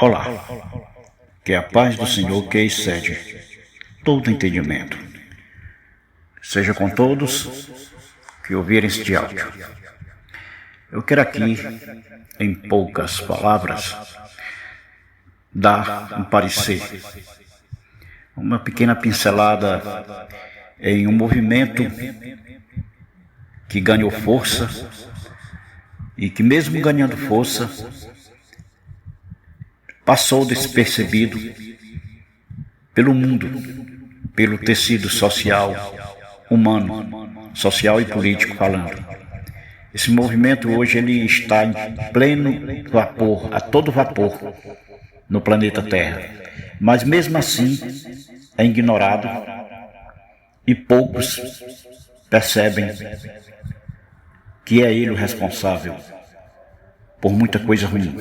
Olá, que a paz do Senhor que excede todo entendimento seja com todos que ouvirem este áudio. Eu quero aqui, em poucas palavras, dar um parecer, uma pequena pincelada em um movimento que ganhou força e que, mesmo ganhando força, passou despercebido pelo mundo, pelo tecido social, humano, social e político falando. Esse movimento hoje ele está em pleno vapor, a todo vapor, no planeta Terra. Mas mesmo assim é ignorado e poucos percebem que é ele o responsável por muita coisa ruim,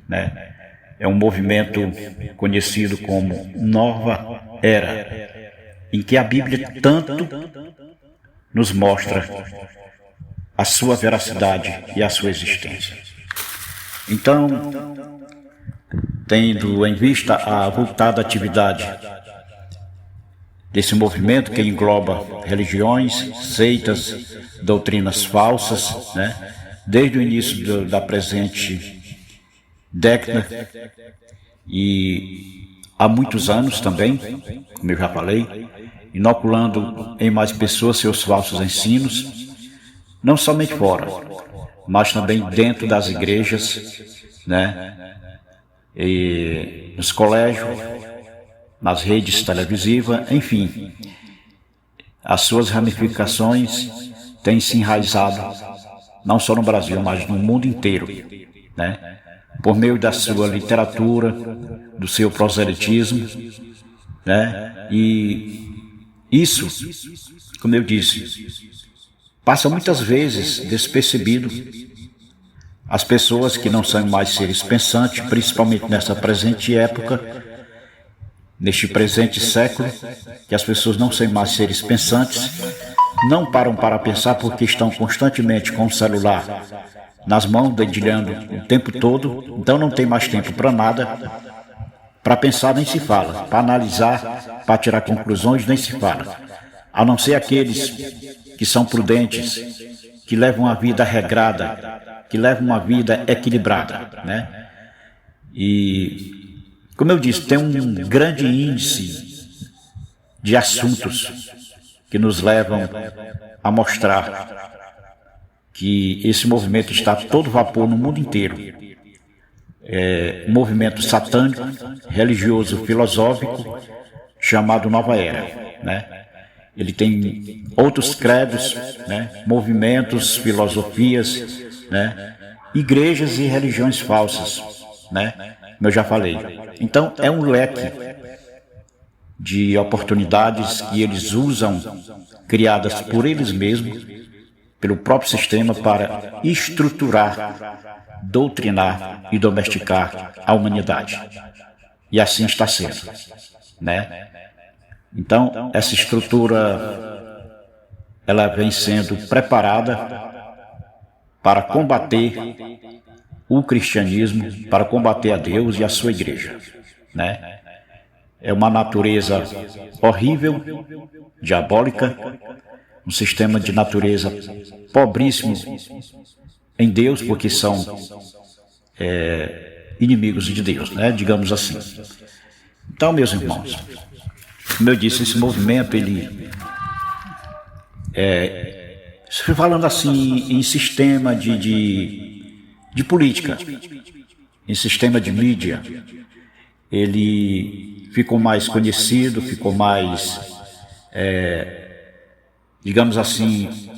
né? É um movimento conhecido como Nova Era, em que a Bíblia tanto nos mostra a sua veracidade e a sua existência. Então, tendo em vista a avultada atividade desse movimento que engloba religiões, seitas, doutrinas falsas, né? Desde o início da presente década e há muitos anos também, como eu já falei, inoculando em mais pessoas seus falsos ensinos, não somente fora, mas também dentro das igrejas, né? E nos colégios, nas redes televisivas, enfim, as suas ramificações têm se enraizado não só no Brasil, mas no mundo inteiro, né? Por meio da sua literatura, do seu proselitismo, né? E isso, como eu disse, passa muitas vezes despercebido. As pessoas que não são mais seres pensantes, principalmente nessa presente época, neste presente século, que as pessoas não são mais seres pensantes, não param para pensar porque estão constantemente com o celular nas mãos, dedilhando o tempo todo, então não tem mais tempo para nada, para pensar nem se fala, para analisar, para tirar conclusões nem se fala, a não ser aqueles que são prudentes, que levam uma vida regrada, que levam uma vida equilibrada, né? E, como eu disse, tem um grande índice de assuntos que nos levam a mostrar que esse movimento está a todo vapor no mundo inteiro. É um movimento satânico, religioso, filosófico, chamado Nova Era, né? Ele tem outros credos, né? Movimentos, filosofias, né? Igrejas e religiões falsas, né? Como eu já falei. Então, é um leque de oportunidades que eles usam, criadas por eles mesmos, pelo próprio sistema, para estruturar, doutrinar e domesticar a humanidade. E assim está sendo, né? Então, essa estrutura, ela vem sendo preparada para combater o cristianismo, para combater a Deus e a sua igreja, né? É uma natureza horrível, diabólica, um sistema de natureza pobríssimo em Deus, porque são inimigos de Deus, né? Digamos assim. Então, meus irmãos, como eu disse, esse movimento, ele falando assim em sistema de política, em sistema de mídia, ele ficou mais conhecido, ficou mais, digamos assim,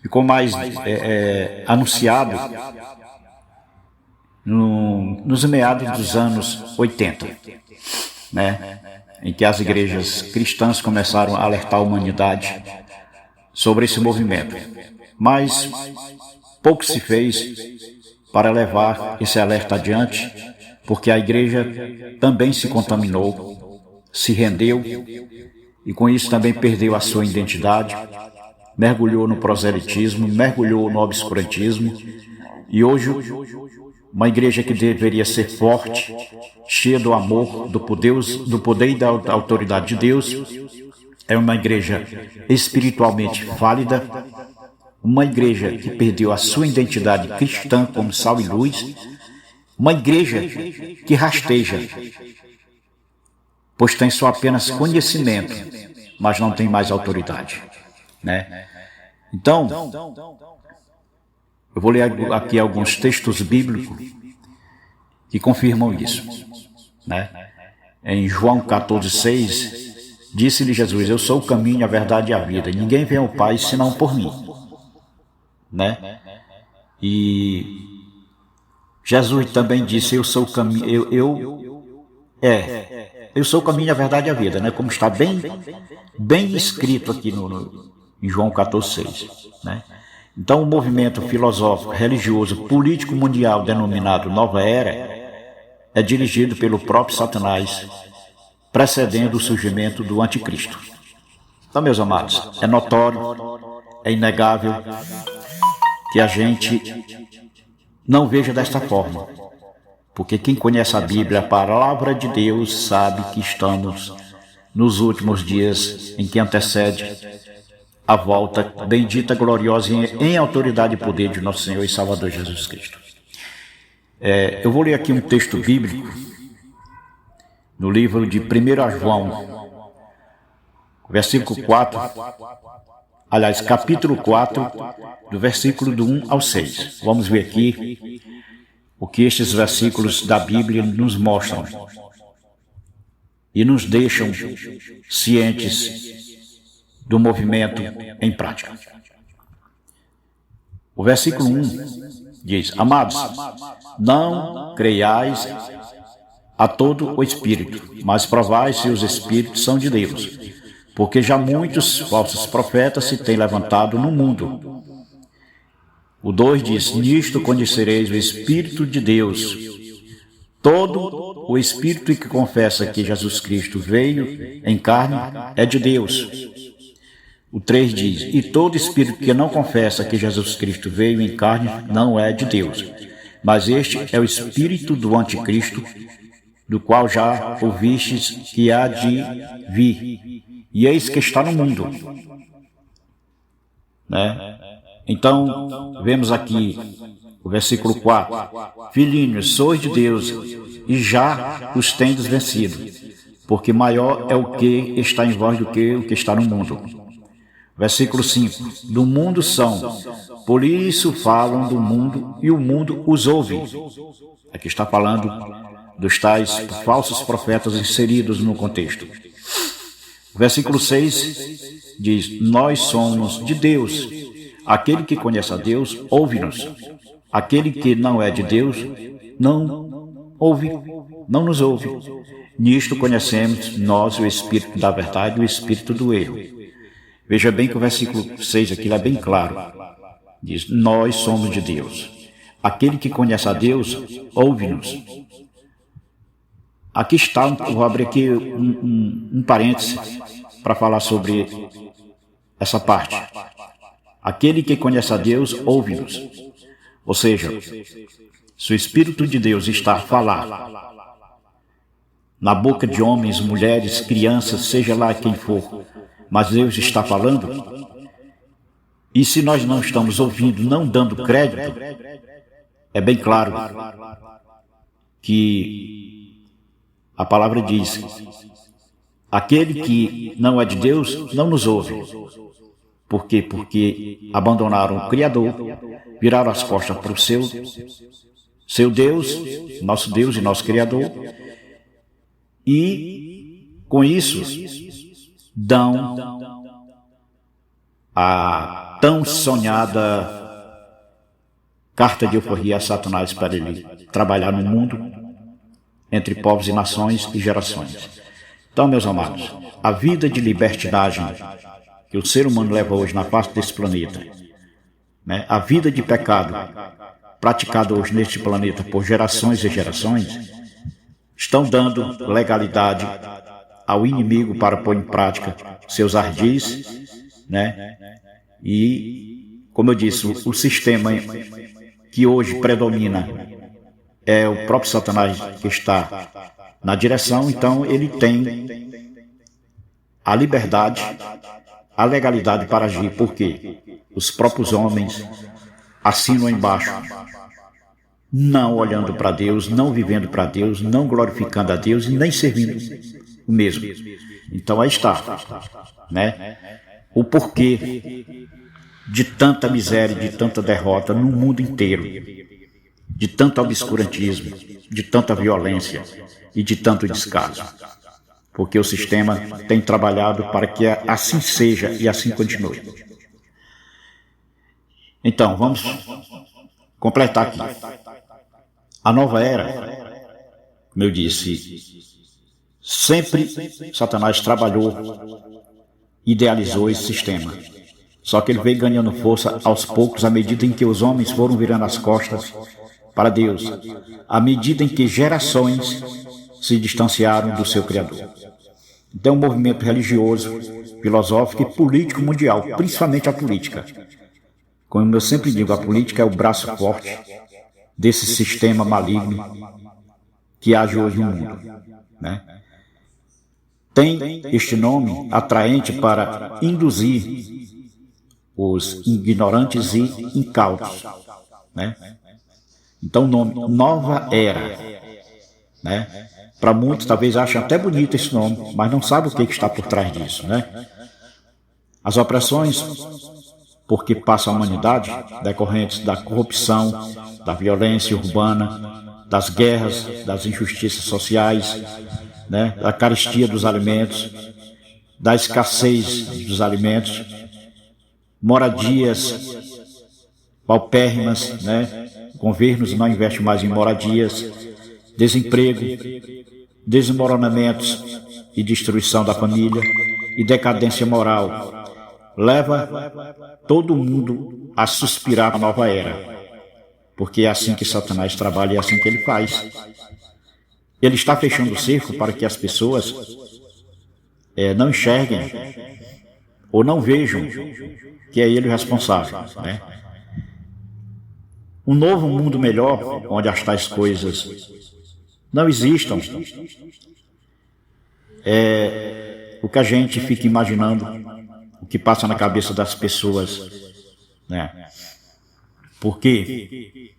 ficou mais anunciado nos meados dos anos 80, né? Em que as igrejas cristãs começaram a alertar a humanidade sobre esse movimento. Mas pouco se fez para levar esse alerta adiante, porque a igreja também se contaminou, se rendeu e com isso também perdeu a sua identidade, mergulhou no proselitismo, mergulhou no obscurantismo e hoje uma igreja que deveria ser forte, cheia do amor, do poder e da autoridade de Deus, é uma igreja espiritualmente válida, uma igreja que perdeu a sua identidade cristã como sal e luz, uma igreja que rasteja, pois tem só apenas conhecimento, mas não tem mais autoridade, né? Então, eu vou ler aqui alguns textos bíblicos que confirmam isso, né? Em João 14,6, disse-lhe Jesus: eu sou o caminho, a verdade e a vida. Ninguém vem ao Pai senão por mim, né? E Jesus também disse: eu sou o caminho, eu sou o caminho, a verdade e a vida, né? Como está bem escrito aqui em João 14,6, né? Então, o movimento filosófico, religioso, político mundial denominado Nova Era é dirigido pelo próprio Satanás, precedendo o surgimento do anticristo. Então, meus amados, é notório, é inegável que a gente não veja desta forma, porque quem conhece a Bíblia, a palavra de Deus, sabe que estamos nos últimos dias em que antecede a volta bendita, gloriosa em autoridade e poder de nosso Senhor e Salvador Jesus Cristo. Eu vou ler aqui um texto bíblico no livro de 1 João, versículo 4, aliás, capítulo 4, do versículo do 1 ao 6. Vamos ver aqui o que estes versículos da Bíblia nos mostram e nos deixam cientes do movimento em prática. O versículo 1 diz: amados, não creiais a todo o Espírito, mas provai se os Espíritos são de Deus, porque já muitos falsos profetas se têm levantado no mundo. O 2 diz: nisto conhecereis o Espírito de Deus. Todo o Espírito que confessa que Jesus Cristo veio em carne é de Deus. O 3 diz: e todo Espírito que não confessa que Jesus Cristo veio em carne não é de Deus. Mas este é o Espírito do Anticristo, do qual já ouvistes que há de vir. E eis que está no mundo, né? Então, vemos aqui o versículo 4. Filhinhos, sois de Deus, e já os tendes vencido, porque maior é o que está em vós do que o que está no mundo. Versículo 5. Do mundo são, por isso falam do mundo, e o mundo os ouve. Aqui está falando dos tais falsos profetas inseridos no contexto. Versículo 6 diz: nós somos de Deus. Aquele que conhece a Deus, ouve-nos. Aquele que não é de Deus, não nos ouve. Nisto conhecemos nós o Espírito da verdade e o Espírito do erro. Veja bem que o versículo 6 aqui é bem claro. Diz: nós somos de Deus. Aquele que conhece a Deus, ouve-nos. Aqui está, vou abrir aqui um parêntese para falar sobre essa parte. Aquele que conhece a Deus, ouve-nos. Ou seja, se o Espírito de Deus está a falar na boca de homens, mulheres, crianças, seja lá quem for, mas Deus está falando, e se nós não estamos ouvindo, não dando crédito, é bem claro que a palavra diz: aquele que não é de Deus não nos ouve. Por quê? Porque abandonaram o Criador, viraram as costas para o seu Deus, nosso Deus e nosso Criador, e com isso dão a tão sonhada carta de alforria a Satanás para ele trabalhar no mundo, entre povos e nações e gerações. Então, meus amados, a vida de libertinagem que o ser humano leva hoje na face desse planeta, né? A vida de pecado praticada hoje neste planeta por gerações e gerações, estão dando legalidade ao inimigo para pôr em prática seus ardis, né? E, como eu disse, o sistema que hoje predomina é o próprio Satanás que está na direção, então ele tem a liberdade, a legalidade para agir, porque os próprios homens assinam embaixo, não olhando para Deus, não vivendo para Deus, não glorificando a Deus e nem servindo o mesmo. Então aí está, né? O porquê de tanta miséria, de tanta derrota no mundo inteiro, de tanto obscurantismo, de tanta violência e de tanto descaso. Porque o sistema tem trabalhado para que assim seja e assim continue. Então, vamos completar aqui. A nova era, como eu disse, sempre Satanás trabalhou, idealizou esse sistema. Só que ele veio ganhando força aos poucos, à medida em que os homens foram virando as costas para Deus, à medida em que gerações se distanciaram do seu Criador. Então, um movimento religioso, filosófico e político mundial, principalmente a política. Como eu sempre digo, a política é o braço forte desse sistema maligno que age hoje no mundo, né? Tem este nome atraente para induzir os ignorantes e incautos, né? Então, o nome Nova Era, né? Para muitos talvez achem até bonito esse nome, mas não sabem o que está por trás disso, né? As opressões porque passa a humanidade, decorrentes da corrupção, da violência urbana, das guerras, das injustiças sociais, né? Da carestia dos alimentos, da escassez dos alimentos, moradias paupérrimas, né? Governos não investem mais em moradias, desemprego, desmoronamentos e destruição da família e decadência moral. Leva todo mundo a suspirar a nova era, porque é assim que Satanás trabalha e é assim que ele faz. Ele está fechando o cerco para que as pessoas não enxerguem ou não vejam que é ele o responsável, né? Um novo mundo melhor, onde as tais coisas não existam, é o que a gente fica imaginando, o que passa na cabeça das pessoas, né? Por quê?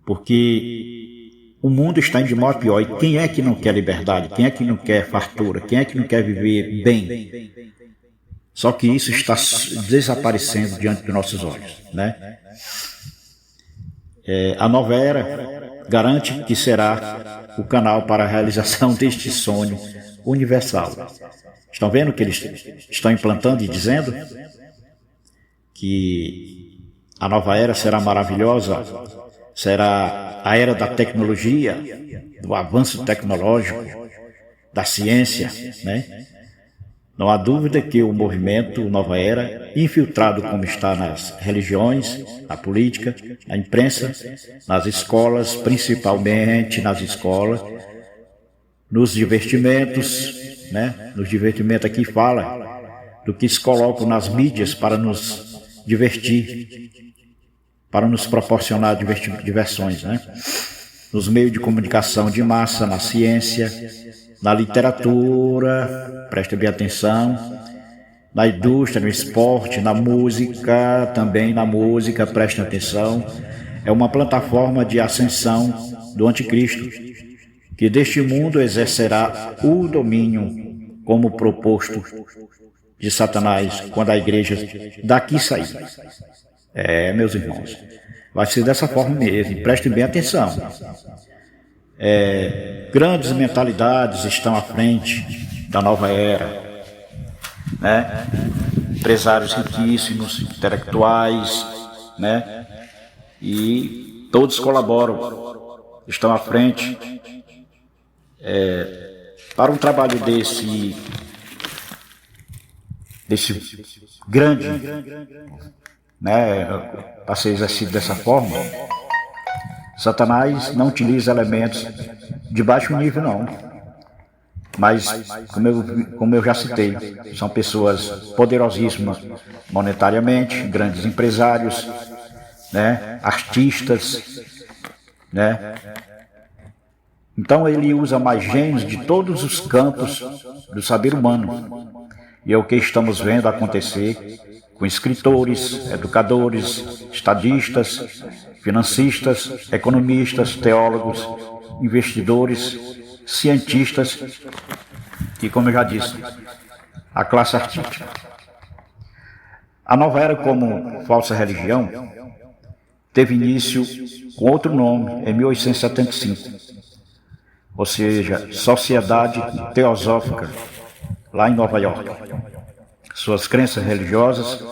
Porque o mundo está indo de mal a pior. E quem é que não quer liberdade? Quem é que não quer fartura? Quem é que não quer viver bem? Só que isso está desaparecendo diante dos nossos olhos, né? A nova era garante que será o canal para a realização deste sonho universal. Estão vendo que eles estão implantando e dizendo que a nova era será maravilhosa, será a era da tecnologia, do avanço tecnológico, da ciência, né? Não há dúvida que o movimento Nova Era, infiltrado como está nas religiões, na política, na imprensa, nas escolas, principalmente nas escolas, nos divertimentos, né? Nos divertimentos aqui fala do que se colocam nas mídias para nos divertir, para nos proporcionar diversões, né? Nos meios de comunicação de massa, na ciência, na literatura, preste bem atenção, na indústria, no esporte, na música, também na música, preste atenção. É uma plataforma de ascensão do anticristo, que deste mundo exercerá o domínio como proposto de Satanás quando a igreja daqui sair. Meus irmãos, vai ser dessa forma mesmo, prestem bem atenção. Grandes mentalidades estão à frente da nova era, né? Empresários riquíssimos, intelectuais, né? E todos colaboram, estão à frente para um trabalho desse grande, né? Para ser exercido dessa forma. Satanás não utiliza elementos de baixo nível, não. Mas, como eu já citei, são pessoas poderosíssimas monetariamente, grandes empresários, né? Artistas, né? Então ele usa mais gênios de todos os campos do saber humano. E é o que estamos vendo acontecer com escritores, educadores, estadistas, financistas, economistas, teólogos, investidores, cientistas e, como eu já disse, a classe artística. A nova era como falsa religião teve início com outro nome em 1875, ou seja, Sociedade Teosófica, lá em Nova York. Suas crenças religiosas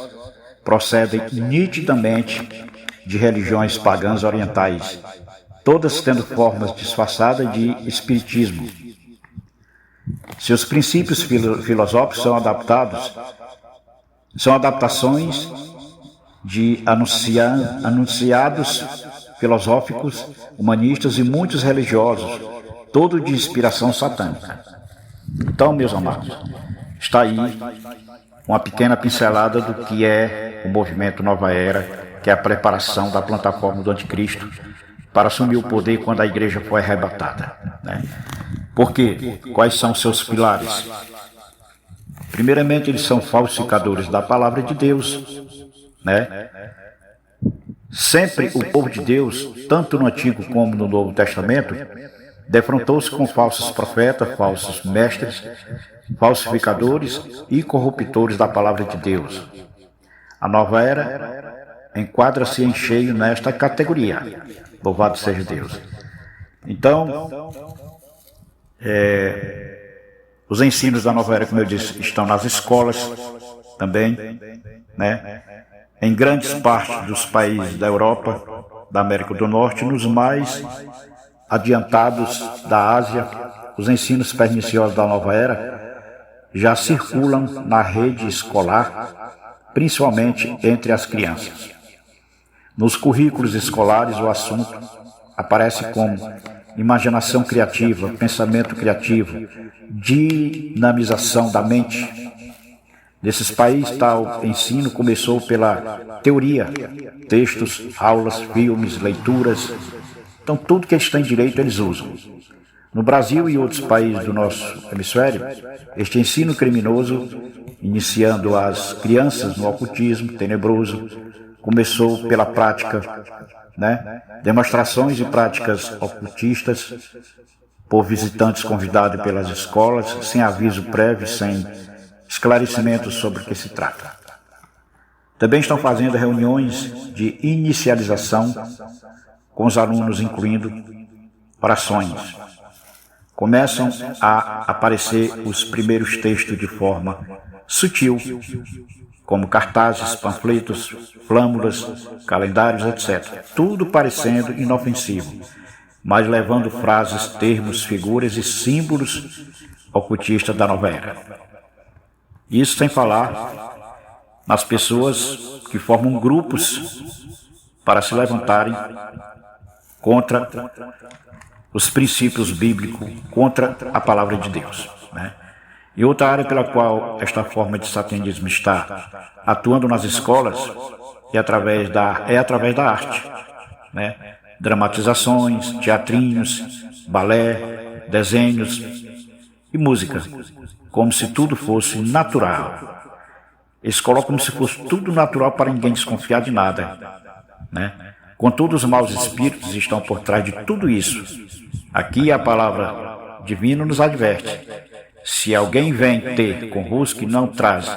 procedem nitidamente de religiões pagãs orientais, todas tendo formas disfarçadas de espiritismo. Seus princípios filosóficos são adaptações de anunciados filosóficos, humanistas e muitos religiosos, todo de inspiração satânica. Então, meus amados, está aí uma pequena pincelada do que é o movimento Nova Era, que é a preparação da plataforma do Anticristo para assumir o poder quando a igreja for arrebatada, né? Por quê? Quais são seus pilares? Primeiramente, eles são falsificadores da palavra de Deus, né? Sempre o povo de Deus, tanto no Antigo como no Novo Testamento, defrontou-se com falsos profetas, falsos mestres, falsificadores e corruptores da palavra de Deus. A nova era enquadra-se em cheio nesta categoria. Louvado seja Deus. Então, os ensinos da nova era, como eu disse, estão nas escolas também, né? Em grandes partes dos países da Europa, da América do Norte, nos mais adiantados da Ásia, os ensinos perniciosos da nova era já circulam na rede escolar, principalmente entre as crianças. Nos currículos escolares, o assunto aparece como imaginação criativa, pensamento criativo, dinamização da mente. Nesses países, tal ensino começou pela teoria, textos, aulas, filmes, leituras. Então, tudo que eles têm direito, eles usam. No Brasil e outros países do nosso hemisfério, este ensino criminoso, iniciando as crianças no ocultismo tenebroso, começou pela prática, né? Demonstrações e práticas ocultistas por visitantes convidados pelas escolas, sem aviso prévio, sem esclarecimentos sobre o que se trata. Também estão fazendo reuniões de inicialização com os alunos, incluindo orações. Começam a aparecer os primeiros textos de forma sutil, como cartazes, panfletos, flâmulas, calendários, etc. Tudo parecendo inofensivo, mas levando frases, termos, figuras e símbolos ocultistas da nova era. Isso sem falar nas pessoas que formam grupos para se levantarem contra os princípios bíblicos, contra a palavra de Deus, né? E outra área pela qual esta forma de satanismo está atuando nas escolas é através da arte, né? Dramatizações, teatrinhos, balé, desenhos e música, como se tudo fosse natural. Eles colocam como se fosse tudo natural para ninguém desconfiar de nada, né? Contudo, os maus espíritos estão por trás de tudo isso. Aqui a palavra divina nos adverte: se alguém vem ter convosco e não traz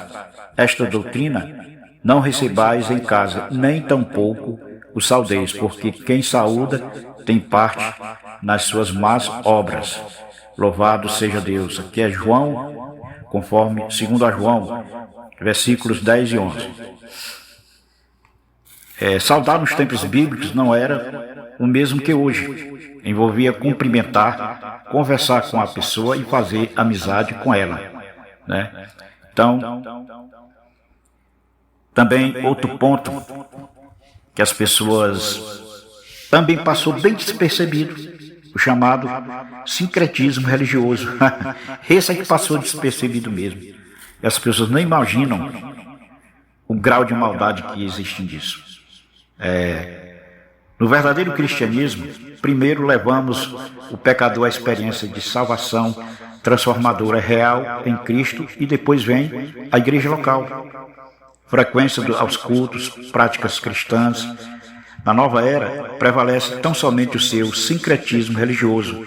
esta doutrina, não recebais em casa, nem tampouco o saudeis, porque quem saúda tem parte nas suas más obras. Louvado seja Deus. Aqui é João, conforme 2 João, versículos 10 e 11. Saudar nos tempos bíblicos não era o mesmo que hoje. Envolvia cumprimentar, conversar com a pessoa e fazer amizade com ela, né? Então, também outro ponto que as pessoas também passou bem despercebido, o chamado sincretismo religioso. Esse é que passou despercebido mesmo. E as pessoas não imaginam o grau de maldade que existe nisso. No verdadeiro cristianismo, primeiro levamos o pecador à experiência de salvação transformadora real em Cristo e depois vem a igreja local. Frequência aos cultos, práticas cristãs. Na nova era, prevalece tão somente o seu sincretismo religioso,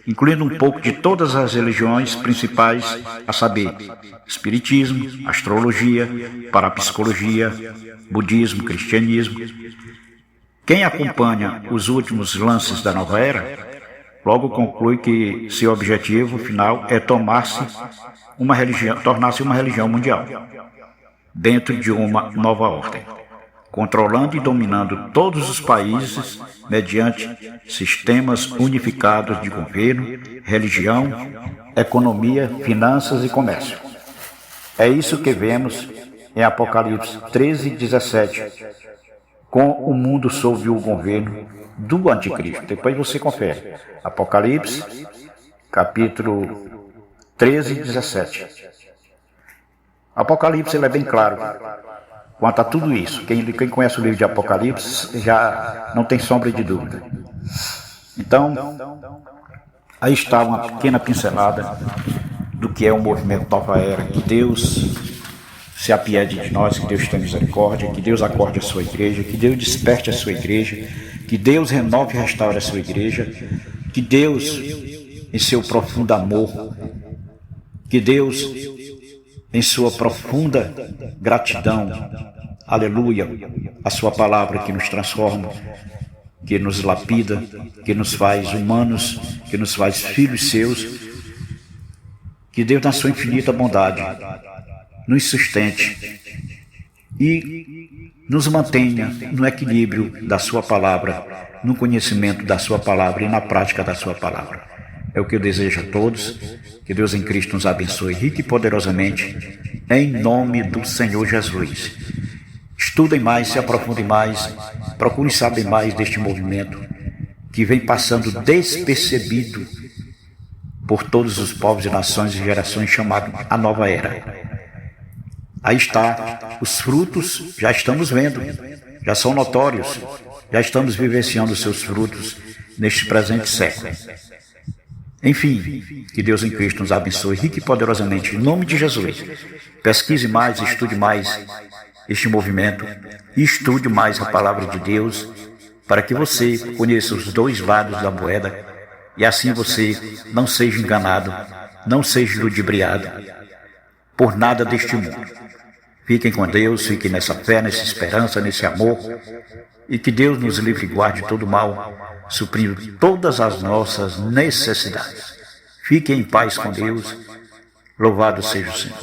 incluindo um pouco de todas as religiões principais, a saber, espiritismo, astrologia, parapsicologia, budismo, cristianismo. Quem acompanha os últimos lances da nova era, logo conclui que seu objetivo final é tornar-se uma religião mundial, dentro de uma nova ordem, controlando e dominando todos os países mediante sistemas unificados de governo, religião, economia, finanças e comércio. É isso que vemos em Apocalipse 13:17, com o mundo sob o governo do anticristo. Depois você confere. Apocalipse, capítulo 13:17. Apocalipse ele é bem claro quanto a tudo isso. Quem conhece o livro de Apocalipse já não tem sombra de dúvida. Então, aí está uma pequena pincelada do que é o movimento Nova Era. Que Deus se apiede de nós, que Deus tenha misericórdia, que Deus acorde a sua igreja, que Deus desperte a sua igreja, que Deus renove e restaure a sua igreja, que Deus, em seu profundo amor, que Deus, em sua profunda gratidão, aleluia, a sua palavra que nos transforma, que nos lapida, que nos faz humanos, que nos faz filhos seus, que Deus, na sua infinita bondade, nos sustente e nos mantenha no equilíbrio da sua palavra, no conhecimento da sua palavra e na prática da sua palavra. É o que eu desejo a todos, que Deus em Cristo nos abençoe rica e poderosamente, em nome do Senhor Jesus. Estudem mais, se aprofundem mais, procurem saber mais deste movimento que vem passando despercebido por todos os povos e nações e gerações, chamado a Nova Era. Aí está, os frutos já estamos vendo, já são notórios, já estamos vivenciando os seus frutos neste presente século. Enfim, que Deus em Cristo nos abençoe rica e poderosamente, em nome de Jesus. Pesquise mais, estude mais este movimento e estude mais a palavra de Deus, para que você conheça os dois lados da moeda e assim você não seja enganado, não seja ludibriado por nada deste mundo. Fiquem com Deus, fiquem nessa fé, nessa esperança, nesse amor, e que Deus nos livre e guarde de todo mal, suprindo todas as nossas necessidades. Fiquem em paz com Deus, louvado seja o Senhor.